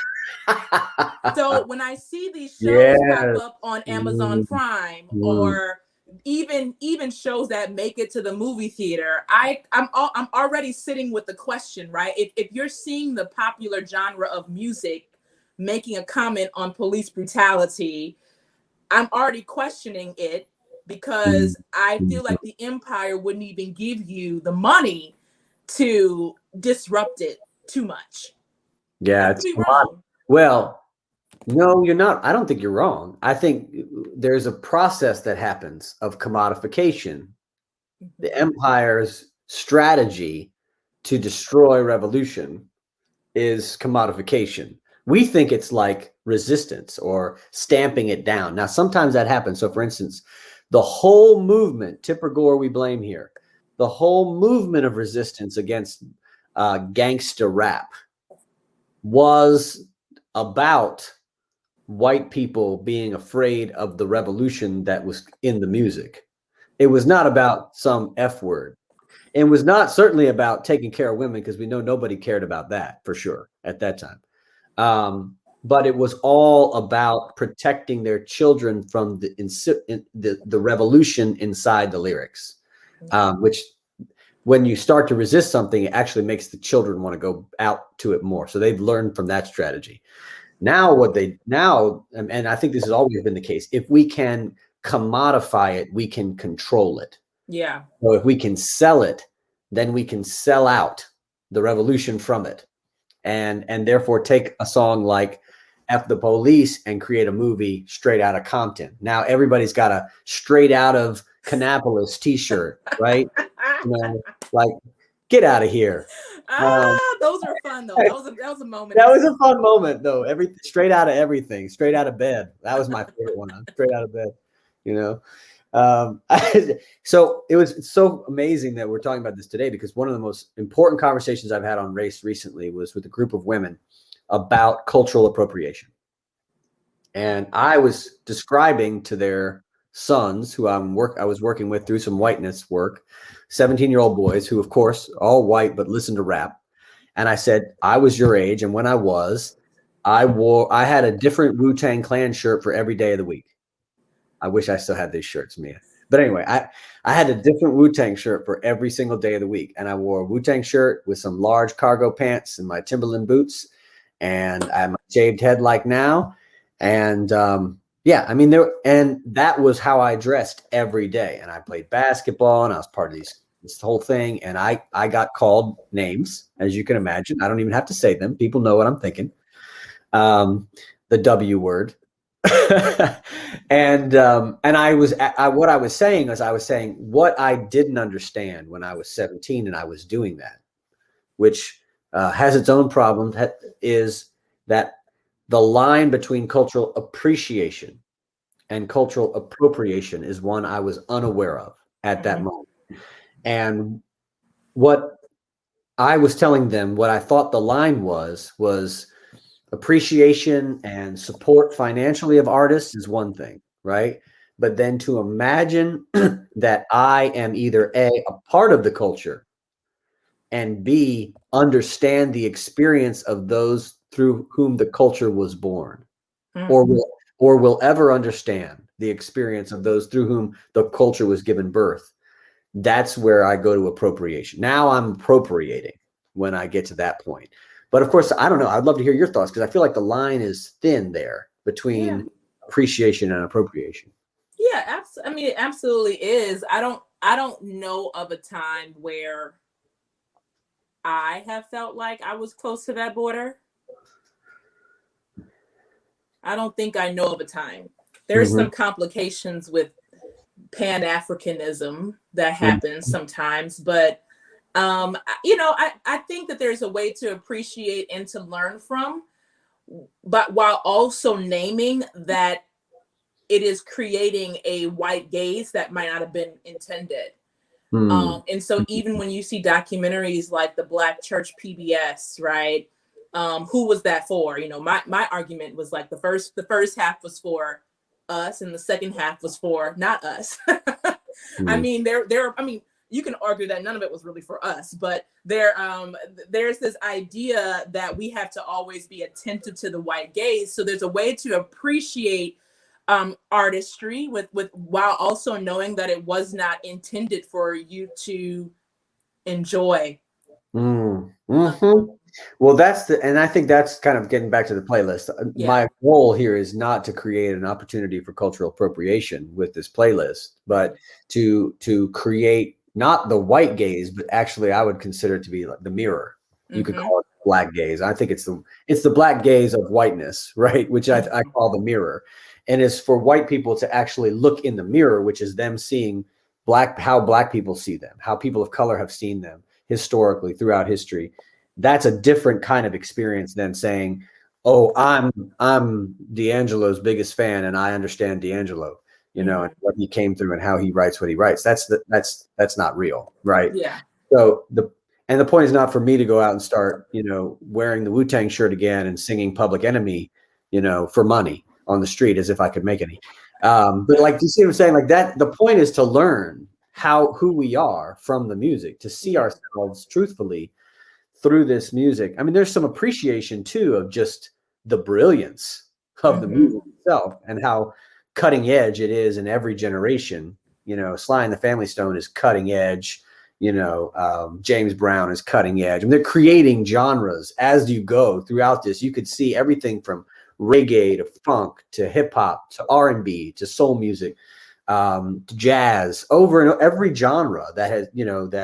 So when I see these shows pop up on Amazon Prime, or even shows that make it to the movie theater, I'm already sitting with the question, right? If you're seeing the popular genre of music making a comment on police brutality, I'm already questioning it, because I feel like the empire wouldn't even give you the money to disrupt it too much. Yeah, it's wrong. Well, no, you're not. I don't think you're wrong. I think there's a process that happens of commodification. The empire's strategy to destroy revolution is commodification. We think it's like resistance or stamping it down. Now, sometimes that happens. So, for instance, the whole movement, Tipper Gore, we blame here, the whole movement of resistance against gangster rap was about white people being afraid of the revolution that was in the music. It was not about some F word. It was not certainly about taking care of women, because we know nobody cared about that for sure at that time. But it was all about protecting their children from the revolution inside the lyrics, which when you start to resist something, it actually makes the children want to go out to it more. So they've learned from that strategy. Now, and I think this has always been the case, if we can commodify it, we can control it. Yeah. So if we can sell it, then we can sell out the revolution from it. And therefore take a song like F the Police and create a movie straight out of Compton. Now everybody's got a straight out of Kannapolis t-shirt, right? You know, like, get out of here. Those were fun though. That was a moment. That was a fun moment though. Straight out of everything, straight out of bed. That was my favorite one. Straight out of bed, you know. So it's so amazing that we're talking about this today, because one of the most important conversations I've had on race recently was with a group of women about cultural appropriation. And I was describing to their sons, who I was working with through some whiteness work, 17-year-old boys who, of course, all white, but listen to rap. And I said, I was your age. And when I had a different Wu-Tang Clan shirt for every day of the week. I wish I still had these shirts, Mia. But anyway, I had a different Wu-Tang shirt for every single day of the week. And I wore a Wu-Tang shirt with some large cargo pants and my Timberland boots. And I had my shaved head like now. And yeah, I mean, and that was how I dressed every day. And I played basketball and I was part of this whole thing. And I got called names, as you can imagine. I don't even have to say them. People know what I'm thinking. The W word. And what I was saying what I didn't understand when I was 17 and I was doing that, which has its own problem, is that the line between cultural appreciation and cultural appropriation is one I was unaware of at that moment. And what I was telling them, what I thought the line was appreciation and support financially of artists is one thing, right? But then to imagine that I am either A, a part of the culture, and B, understand the experience of those through whom the culture was born, or will ever understand the experience of those through whom the culture was given birth. That's where I go to appropriation. Now I'm appropriating when I get to that point. But of course, I don't know. I'd love to hear your thoughts, because I feel like the line is thin there between appreciation and appropriation. Yeah, I mean, it absolutely is. I don't know of a time where I have felt like I was close to that border. I don't think I know of a time. There's some complications with Pan-Africanism that happens sometimes, but I think that there's a way to appreciate and to learn from, but while also naming that it is creating a white gaze that might not have been intended. And so even when you see documentaries like the Black Church PBS, right? Who was that for? You know, my argument was like the first half was for us and the second half was for not us. I mean, you can argue that none of it was really for us, but there's this idea that we have to always be attentive to the white gaze. So there's a way to appreciate artistry with while also knowing that it was not intended for you to enjoy. Well, and I think that's kind of getting back to the playlist. My goal here is not to create an opportunity for cultural appropriation with this playlist, but to create not the white gaze, but actually I would consider it to be like the mirror. You could call it black gaze. I think it's the black gaze of whiteness, right? Which I call the mirror. And it's for white people to actually look in the mirror, which is them seeing how black people see them, how people of color have seen them historically throughout history. That's a different kind of experience than saying, oh, I'm D'Angelo's biggest fan and I understand D'Angelo. you know, and what he came through and how he writes what he writes. That's not real, right? Yeah. So the point is not for me to go out and start, you know, wearing the Wu-Tang shirt again and singing Public Enemy, you know, for money on the street as if I could make any. But like, you see what I'm saying? Like that, the point is to learn who we are from the music, to see ourselves truthfully through this music. I mean, there's some appreciation too of just the brilliance of the music itself and how cutting edge it is in every generation. You know, Sly and the Family Stone is cutting edge. You know, James Brown is cutting edge. I mean, they're creating genres as you go throughout this. You could see everything from reggae to funk to hip hop to R&B to soul music, to jazz, over and every genre that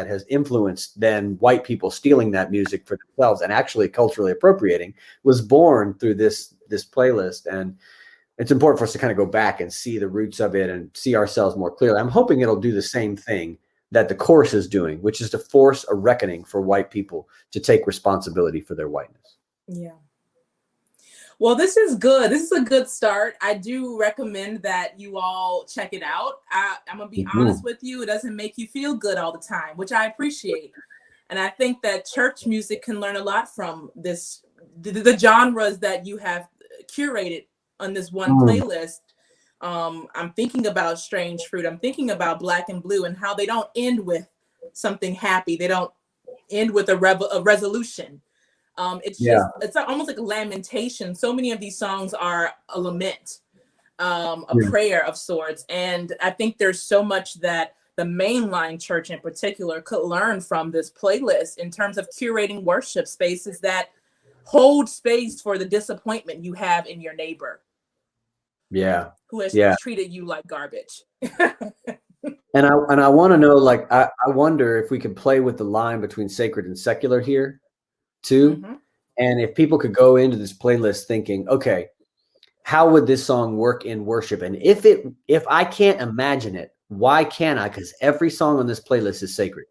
has influenced then white people stealing that music for themselves and actually culturally appropriating was born through this playlist. And it's important for us to kind of go back and see the roots of it and see ourselves more clearly. I'm hoping it'll do the same thing that the course is doing, which is to force a reckoning for white people to take responsibility for their whiteness. Yeah. Well, this is good. This is a good start. I do recommend that you all check it out. I'm going to be honest with you. It doesn't make you feel good all the time, which I appreciate. And I think that church music can learn a lot from this, the genres that you have curated on this one playlist. I'm thinking about Strange Fruit. I'm thinking about Black and Blue and how they don't end with something happy. They don't end with a resolution. It's almost like a lamentation. So many of these songs are a lament, a prayer of sorts. And I think there's so much that the mainline church in particular could learn from this playlist in terms of curating worship spaces that hold space for the disappointment you have in your neighbor. Yeah. Who has treated you like garbage. And I want to know, like, I wonder if we could play with the line between sacred and secular here too. And if people could go into this playlist thinking, okay, how would this song work in worship? And if I can't imagine it, why can't I? Because every song on this playlist is sacred.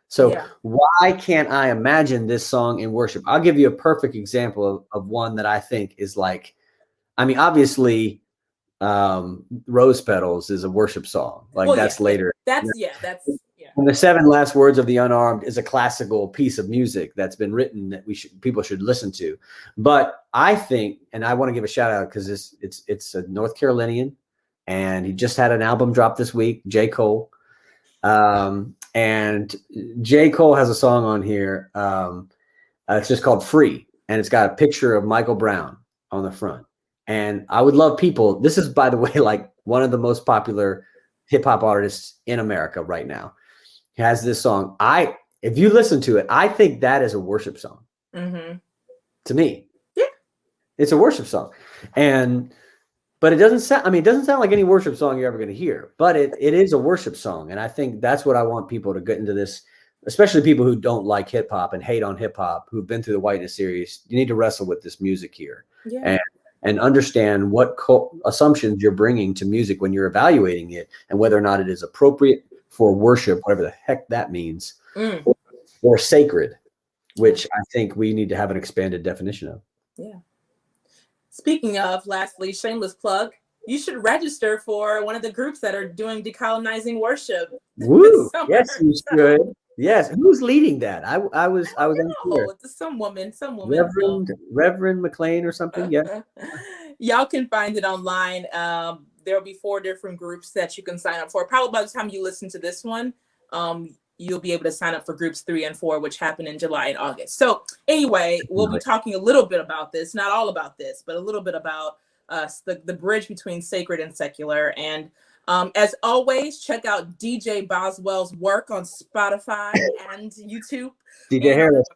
So why can't I imagine this song in worship? I'll give you a perfect example of one that I think is like, I mean, obviously, Rose Petals is a worship song. Like that's later. And the 7 last words of the unarmed is a classical piece of music that's been written that people should listen to. But I think, and I want to give a shout out because it's a North Carolinian, and he just had an album drop this week, J. Cole. And J. Cole has a song on here. It's just called Free, and it's got a picture of Michael Brown on the front. And I would love people. This is, by the way, like one of the most popular hip hop artists in America right now. He has this song. If you listen to it, I think that is a worship song. To me, it's a worship song, but it doesn't sound. I mean, it doesn't sound like any worship song you're ever going to hear. But it is a worship song, and I think that's what I want people to get into this. Especially people who don't like hip hop and hate on hip hop, who've been through the Whiteness series. You need to wrestle with this music here, and understand what assumptions you're bringing to music when you're evaluating it, and whether or not it is appropriate for worship, whatever the heck that means, or sacred, which I think we need to have an expanded definition of. Yeah. Speaking of, lastly, shameless plug, you should register for one of the groups that are doing decolonizing worship. Woo! Yes, you should. Yes. Who's leading that? I was unclear. Some woman. Reverend McLean or something. Yeah. Y'all can find it online. There'll be 4 different groups that you can sign up for. Probably by the time you listen to this one, you'll be able to sign up for groups 3 and 4, which happen in July and August. So anyway, we'll be talking a little bit about this, not all about this, but a little bit about the bridge between sacred and secular. And as always, check out DJ Boswell's work on Spotify and YouTube. DJ Harris.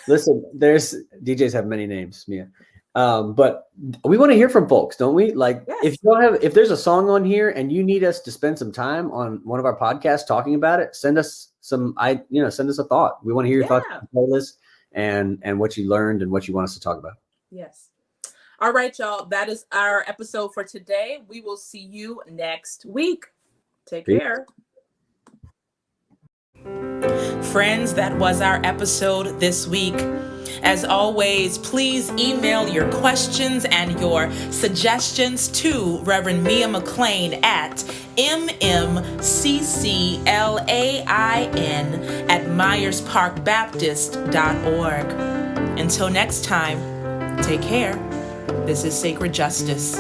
Listen, DJs have many names, Mia. But we want to hear from folks, don't we? Like, if there's a song on here and you need us to spend some time on one of our podcasts talking about it, send us send us a thought. We want to hear your thoughts on the playlist and what you learned and what you want us to talk about. Yes. All right, y'all. That is our episode for today. We will see you next week. Take care. Friends, that was our episode this week. As always, please email your questions and your suggestions to Reverend Mia McLean at mmcclain@myersparkbaptist.org. Until next time, take care. This is Sacred Justice.